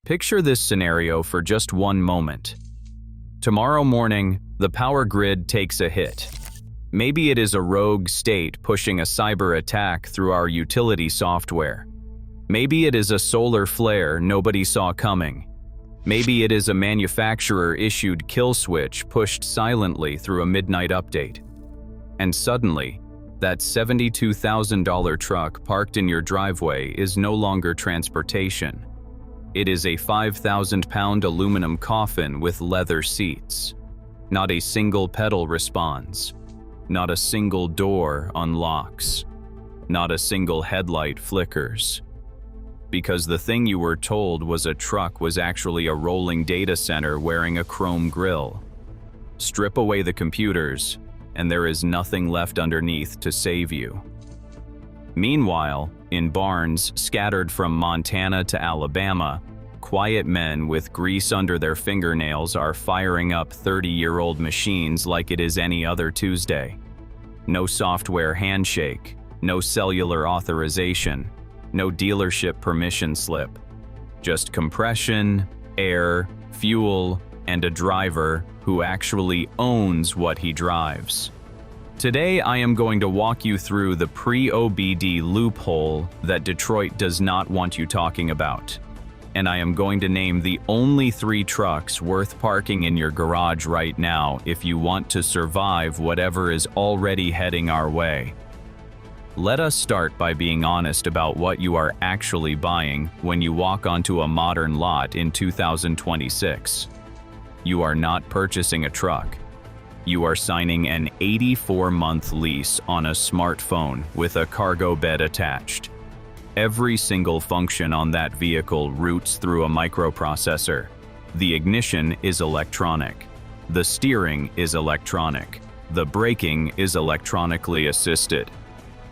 Picture this scenario for just one moment. Tomorrow morning, the power grid takes a hit. Maybe it is a rogue state pushing a cyber attack through our utility software. Maybe it is a solar flare nobody saw coming. Maybe it is a manufacturer-issued kill switch pushed silently through a midnight update. And suddenly, that $72,000 truck parked in your driveway is no longer transportation. It is a 5,000-pound aluminum coffin with leather seats. Not a single pedal responds. Not a single door unlocks. Not a single headlight flickers. Because the thing you were told was a truck was actually a rolling data center wearing a chrome grille. Strip away the computers, and there is nothing left underneath to save you. Meanwhile, in barns scattered from Montana to Alabama, quiet men with grease under their fingernails are firing up 30-year-old machines like it is any other Tuesday. No software handshake, no cellular authorization, no dealership permission slip. Just compression, air, fuel, and a driver who actually owns what he drives. Today, I am going to walk you through the pre-OBD loophole that Detroit does not want you talking about. And I am going to name the only 3 trucks worth parking in your garage right now if you want to survive whatever is already heading our way. Let us start by being honest about what you are actually buying when you walk onto a modern lot in 2026. You are not purchasing a truck. You are signing an 84-month lease on a smartphone with a cargo bed attached. Every single function on that vehicle routes through a microprocessor. The ignition is electronic. The steering is electronic. The braking is electronically assisted.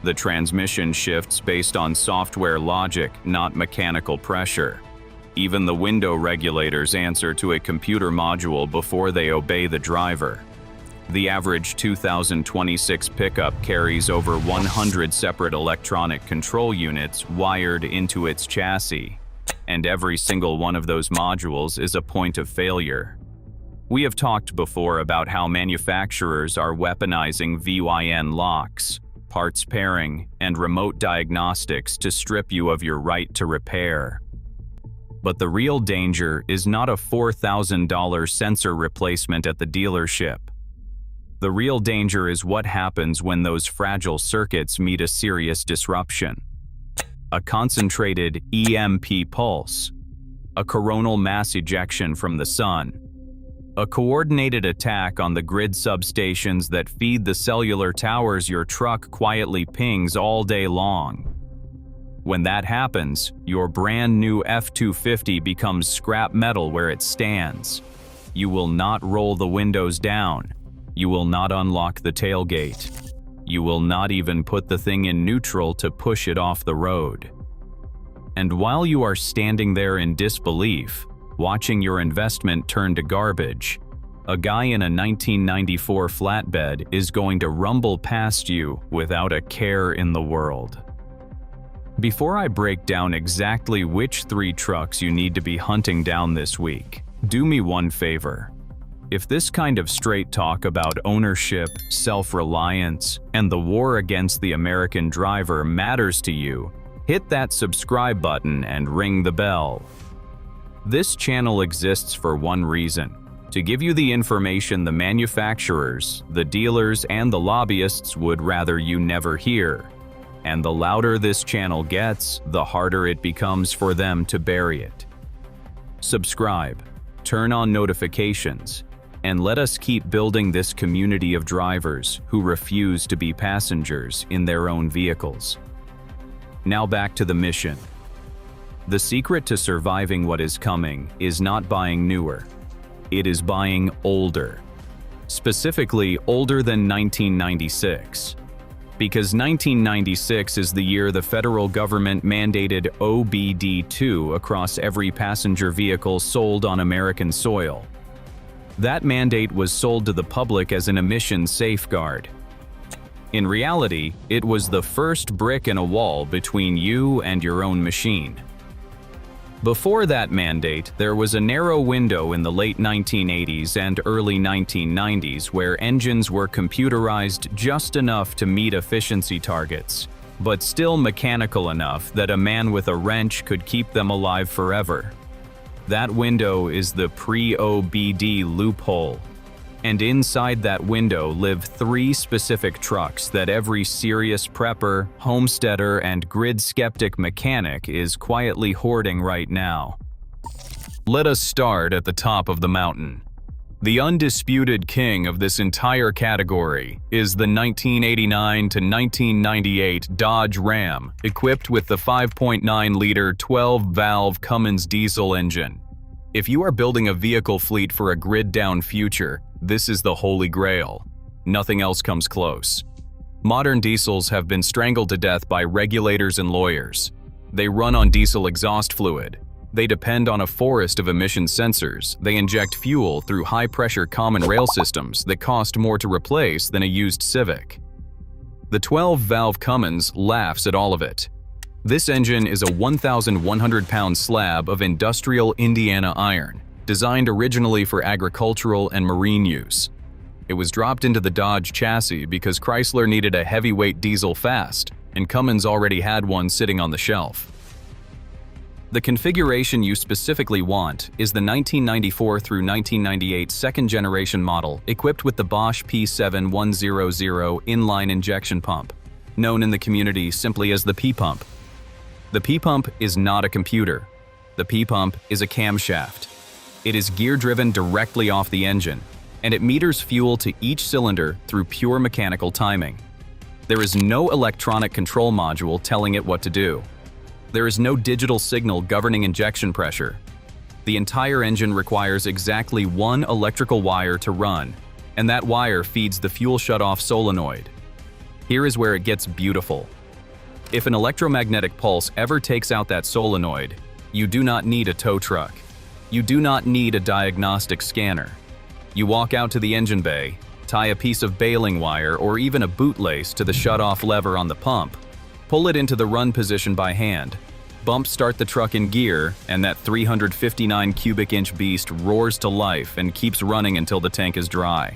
The transmission shifts based on software logic, not mechanical pressure. Even the window regulators answer to a computer module before they obey the driver. The average 2026 pickup carries over 100 separate electronic control units wired into its chassis, and every single one of those modules is a point of failure. We have talked before about how manufacturers are weaponizing VYN locks, parts pairing, and remote diagnostics to strip you of your right to repair. But the real danger is not a $4,000 sensor replacement at the dealership. The real danger is what happens when those fragile circuits meet a serious disruption. A concentrated EMP pulse, a coronal mass ejection from the sun, a coordinated attack on the grid substations that feed the cellular towers your truck quietly pings all day long. When that happens, your brand new F-150 becomes scrap metal where it stands. You will not roll the windows down. You will not unlock the tailgate. You will not even put the thing in neutral to push it off the road. And while you are standing there in disbelief, watching your investment turn to garbage, a guy in a 1994 flatbed is going to rumble past you without a care in the world. Before I break down exactly which 3 trucks you need to be hunting down this week, do me one favor. If this kind of straight talk about ownership, self-reliance, and the war against the American driver matters to you, hit that subscribe button and ring the bell. This channel exists for one reason: to give you the information the manufacturers, the dealers, and the lobbyists would rather you never hear. And the louder this channel gets, the harder it becomes for them to bury it. Subscribe, turn on notifications, and let us keep building this community of drivers who refuse to be passengers in their own vehicles. Now back to the mission. The secret to surviving what is coming is not buying newer. It is buying older. Specifically, older than 1996. Because 1996 is the year the federal government mandated OBD2 across every passenger vehicle sold on American soil. That mandate was sold to the public as an emissions safeguard. In reality, it was the first brick in a wall between you and your own machine. Before that mandate, there was a narrow window in the late 1980s and early 1990s where engines were computerized just enough to meet efficiency targets, but still mechanical enough that a man with a wrench could keep them alive forever. That window is the Pre-OBD loophole. And inside that window live 3 specific trucks that every serious prepper, homesteader, and grid skeptic mechanic is quietly hoarding right now. Let us start at the top of the mountain. The undisputed king of this entire category is the 1989 to 1998 Dodge Ram, equipped with the 5.9-liter 12-valve Cummins diesel engine. If you are building a vehicle fleet for a grid-down future, this is the holy grail. Nothing else comes close. Modern diesels have been strangled to death by regulators and lawyers. They run on diesel exhaust fluid. They depend on a forest of emission sensors. They inject fuel through high-pressure common rail systems that cost more to replace than a used Civic. The 12-valve Cummins laughs at all of it. This engine is a 1,100-pound slab of industrial Indiana iron, designed originally for agricultural and marine use. It was dropped into the Dodge chassis because Chrysler needed a heavyweight diesel fast, and Cummins already had one sitting on the shelf. The configuration you specifically want is the 1994 through 1998 second-generation model equipped with the Bosch P7100 inline injection pump, known in the community simply as the P-pump. The P-pump is not a computer. The P-pump is a camshaft. It is gear-driven directly off the engine, and it meters fuel to each cylinder through pure mechanical timing. There is no electronic control module telling it what to do. There is no digital signal governing injection pressure. The entire engine requires exactly one electrical wire to run, and that wire feeds the fuel shutoff solenoid. Here is where it gets beautiful. If an electromagnetic pulse ever takes out that solenoid, you do not need a tow truck. You do not need a diagnostic scanner. You walk out to the engine bay, tie a piece of baling wire or even a bootlace to the shutoff lever on the pump, pull it into the run position by hand, bump start the truck in gear, and that 359 cubic inch beast roars to life and keeps running until the tank is dry.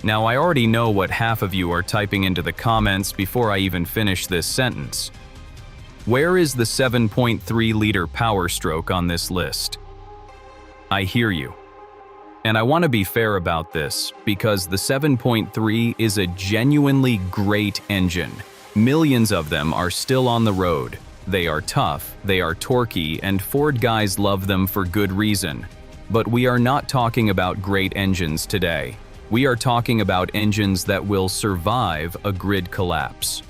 Now, I already know what half of you are typing into the comments before I even finish this sentence. Where is the 7.3-liter Powerstroke on this list? I hear you. And I want to be fair about this because the 7.3 is a genuinely great engine. Millions of them are still on the road. They are tough, they are torquey, and Ford guys love them for good reason. But we are not talking about great engines today. We are talking about engines that will survive a grid collapse.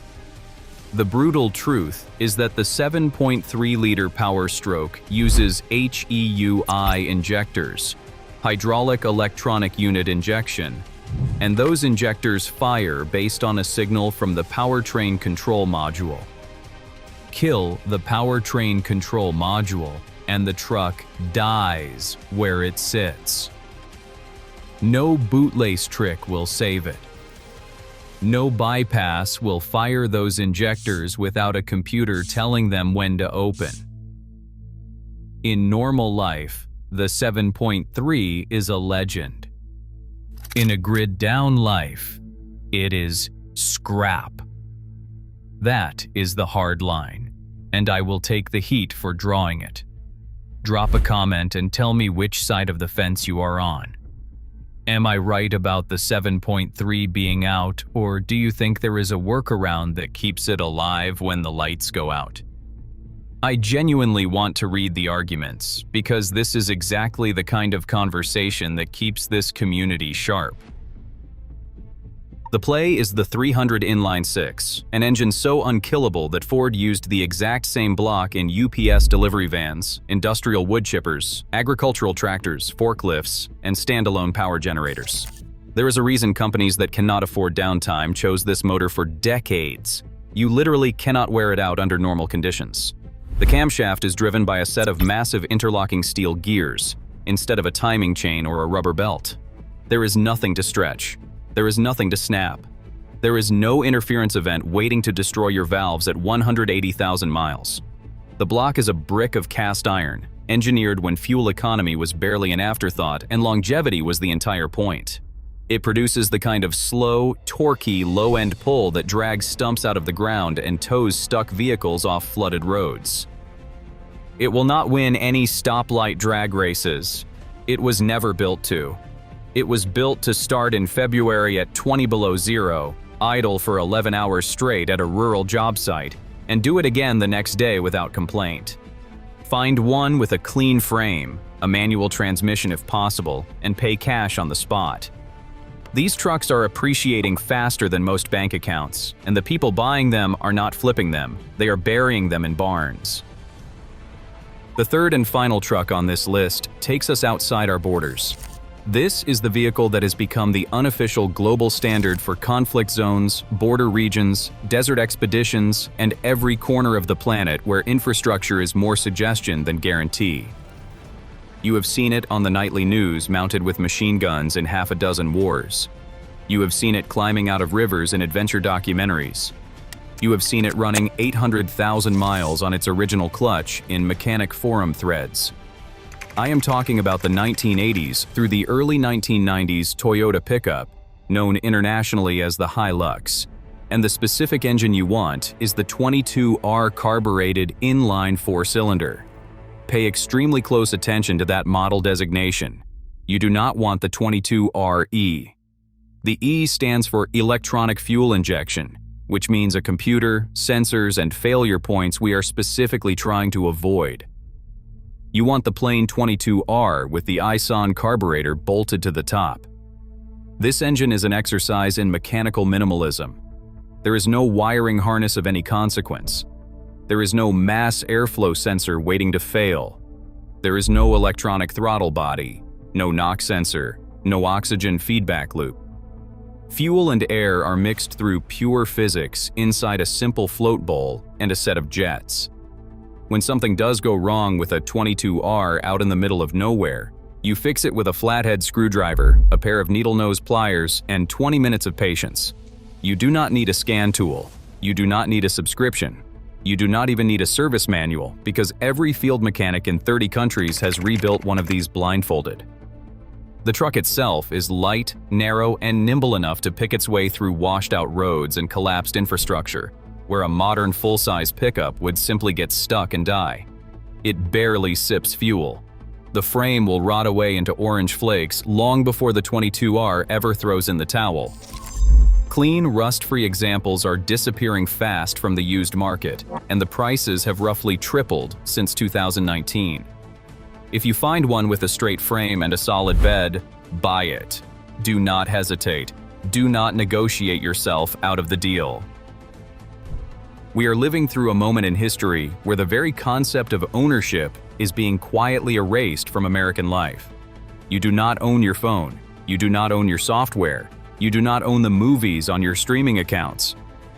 The brutal truth is that the 7.3-liter Powerstroke uses HEUI injectors, hydraulic electronic unit injection, and those injectors fire based on a signal from the powertrain control module. Kill the powertrain control module, and the truck dies where it sits. No bootlace trick will save it. No bypass will fire those injectors without a computer telling them when to open. In normal life, the 7.3 is a legend. In a grid-down life, it is scrap. That is the hard line, and I will take the heat for drawing it. Drop a comment and tell me which side of the fence you are on. Am I right about the 7.3 being out, or do you think there is a workaround that keeps it alive when the lights go out? I genuinely want to read the arguments, because this is exactly the kind of conversation that keeps this community sharp. The play is the 300 inline-six, an engine so unkillable that Ford used the exact same block in UPS delivery vans, industrial wood chippers, agricultural tractors, forklifts, and standalone power generators. There is a reason companies that cannot afford downtime chose this motor for decades. You literally cannot wear it out under normal conditions. The camshaft is driven by a set of massive interlocking steel gears, instead of a timing chain or a rubber belt. There is nothing to stretch. There is nothing to snap. There is no interference event waiting to destroy your valves at 180,000 miles. The block is a brick of cast iron, engineered when fuel economy was barely an afterthought and longevity was the entire point. It produces the kind of slow, torquey, low-end pull that drags stumps out of the ground and tows stuck vehicles off flooded roads. It will not win any stoplight drag races. It was never built to. It was built to start in February at 20 below zero, idle for 11 hours straight at a rural job site, and do it again the next day without complaint. Find one with a clean frame, a manual transmission if possible, and pay cash on the spot. These trucks are appreciating faster than most bank accounts, and the people buying them are not flipping them, they are burying them in barns. The third and final truck on this list takes us outside our borders. This is the vehicle that has become the unofficial global standard for conflict zones, border regions, desert expeditions, and every corner of the planet where infrastructure is more suggestion than guarantee. You have seen it on the nightly news mounted with machine guns in half a dozen wars. You have seen it climbing out of rivers in adventure documentaries. You have seen it running 800,000 miles on its original clutch in mechanic forum threads. I am talking about the 1980s through the early 1990s Toyota pickup, known internationally as the Hilux, and the specific engine you want is the 22R carbureted inline four-cylinder. Pay extremely close attention to that model designation. You do not want the 22RE. The E stands for electronic fuel injection, which means a computer, sensors, and failure points we are specifically trying to avoid. You want the plain 22R with the ISON carburetor bolted to the top. This engine is an exercise in mechanical minimalism. There is no wiring harness of any consequence. There is no mass airflow sensor waiting to fail. There is no electronic throttle body, no knock sensor, no oxygen feedback loop. Fuel and air are mixed through pure physics inside a simple float bowl and a set of jets. When something does go wrong with a 22R out in the middle of nowhere, you fix it with a flathead screwdriver, a pair of needle-nose pliers, and 20 minutes of patience. You do not need a scan tool. You do not need a subscription. You do not even need a service manual because every field mechanic in 30 countries has rebuilt one of these blindfolded. The truck itself is light, narrow, and nimble enough to pick its way through washed-out roads and collapsed infrastructure, where a modern full-size pickup would simply get stuck and die. It barely sips fuel. The frame will rot away into orange flakes long before the 22R ever throws in the towel. Clean, rust-free examples are disappearing fast from the used market, and the prices have roughly tripled since 2019. If you find one with a straight frame and a solid bed, buy it. Do not hesitate. Do not negotiate yourself out of the deal. We are living through a moment in history where the very concept of ownership is being quietly erased from American life. You do not own your phone. You do not own your software. You do not own the movies on your streaming accounts.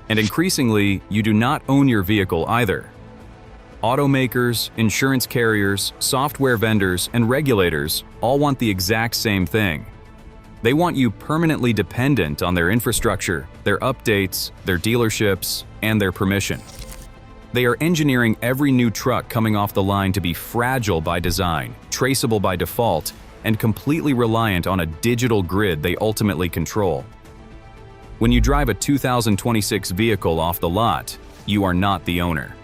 And increasingly, you do not own your vehicle either. Automakers, insurance carriers, software vendors, and regulators all want the exact same thing. They want you permanently dependent on their infrastructure, their updates, their dealerships, and their permission. They are engineering every new truck coming off the line to be fragile by design, traceable by default, and completely reliant on a digital grid they ultimately control. When you drive a 2026 vehicle off the lot, you are not the owner.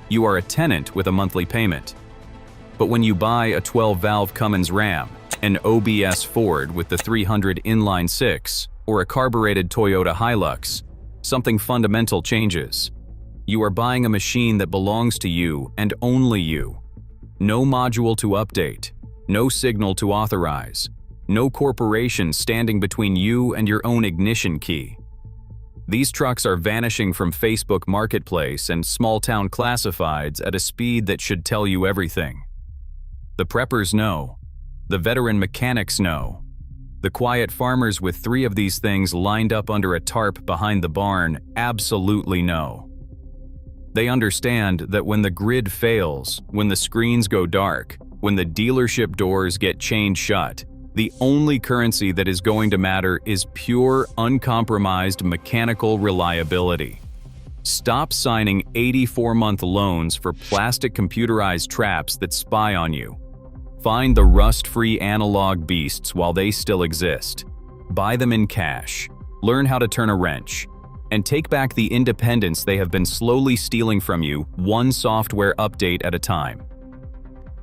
You are a tenant with a monthly payment. But when you buy a 12-valve Cummins Ram, an OBS Ford with the 300 inline-six, or a carbureted Toyota Hilux, something fundamental changes. You are buying a machine that belongs to you and only you. No module to update, no signal to authorize, no corporation standing between you and your own ignition key. These trucks are vanishing from Facebook Marketplace and small-town classifieds at a speed that should tell you everything. The preppers know. The veteran mechanics know. The quiet farmers with 3 of these things lined up under a tarp behind the barn absolutely know. They understand that when the grid fails, when the screens go dark, when the dealership doors get chained shut, the only currency that is going to matter is pure, uncompromised mechanical reliability. Stop signing 84-month loans for plastic computerized traps that spy on you. Find the rust-free analog beasts while they still exist. Buy them in cash. Learn how to turn a wrench. And take back the independence they have been slowly stealing from you, one software update at a time.